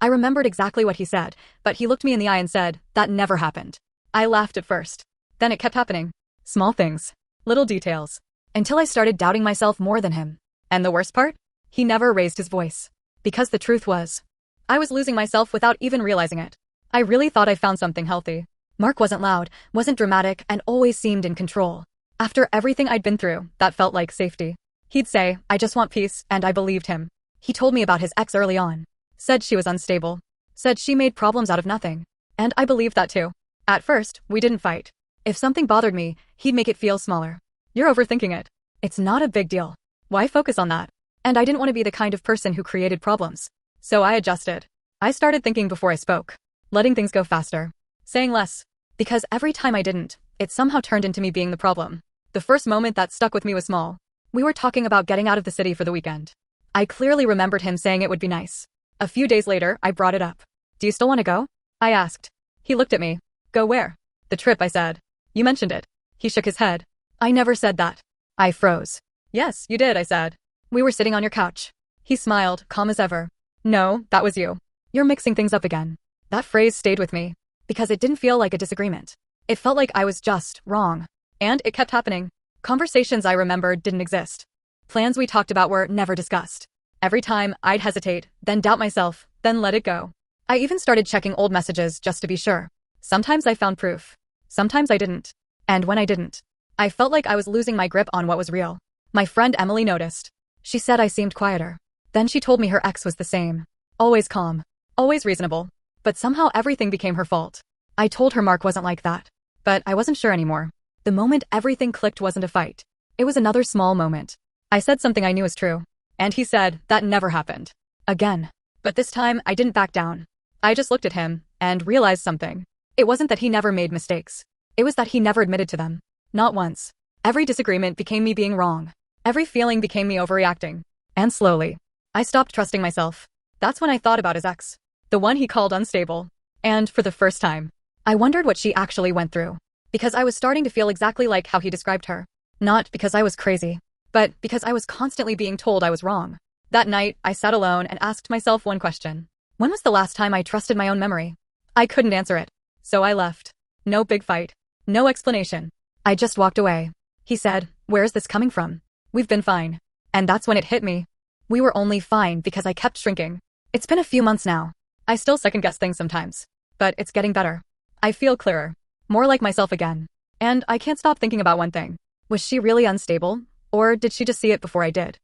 I remembered exactly what he said, but he looked me in the eye and said, "That never happened." I laughed at first. Then it kept happening. Small things. Little details. Until I started doubting myself more than him. And the worst part? He never raised his voice. Because the truth was, I was losing myself without even realizing it. I really thought I found something healthy. Mark wasn't loud, wasn't dramatic, and always seemed in control. After everything I'd been through, that felt like safety. He'd say, "I just want peace," and I believed him. He told me about his ex early on. Said she was unstable. Said she made problems out of nothing. And I believed that too. At first, we didn't fight. If something bothered me, he'd make it feel smaller. "You're overthinking it. It's not a big deal. Why focus on that?" And I didn't want to be the kind of person who created problems. So I adjusted. I started thinking before I spoke. Letting things go faster. Saying less. Because every time I didn't, it somehow turned into me being the problem. The first moment that stuck with me was small. We were talking about getting out of the city for the weekend. I clearly remembered him saying it would be nice. A few days later, I brought it up. "Do you still want to go?" I asked. He looked at me. "Go where?" "The trip," I said. "You mentioned it." He shook his head. "I never said that." I froze. "Yes, you did," I said. "We were sitting on your couch." He smiled, calm as ever. "No, that was you. You're mixing things up again." That phrase stayed with me. Because it didn't feel like a disagreement. It felt like I was just wrong. And it kept happening. Conversations I remembered didn't exist. Plans we talked about were never discussed. Every time, I'd hesitate, then doubt myself, then let it go. I even started checking old messages just to be sure. Sometimes I found proof. Sometimes I didn't. And when I didn't, I felt like I was losing my grip on what was real. My friend Emily noticed. She said I seemed quieter. Then she told me her ex was the same. Always calm. Always reasonable. But somehow everything became her fault. I told her Mark wasn't like that. But I wasn't sure anymore. The moment everything clicked wasn't a fight. It was another small moment. I said something I knew was true. And he said, "That never happened." Again. But this time, I didn't back down. I just looked at him and realized something. It wasn't that he never made mistakes. It was that he never admitted to them. Not once. Every disagreement became me being wrong. Every feeling became me overreacting. And slowly, I stopped trusting myself. That's when I thought about his ex. The one he called unstable. And for the first time, I wondered what she actually went through. Because I was starting to feel exactly like how he described her. Not because I was crazy, but because I was constantly being told I was wrong. That night, I sat alone and asked myself one question. When was the last time I trusted my own memory? I couldn't answer it. So I left. No big fight. No explanation. I just walked away. He said, "Where is this coming from? We've been fine." And that's when it hit me. We were only fine because I kept shrinking. It's been a few months now. I still second-guess things sometimes. But it's getting better. I feel clearer. More like myself again. And I can't stop thinking about one thing. Was she really unstable? Or did she just see it before I did?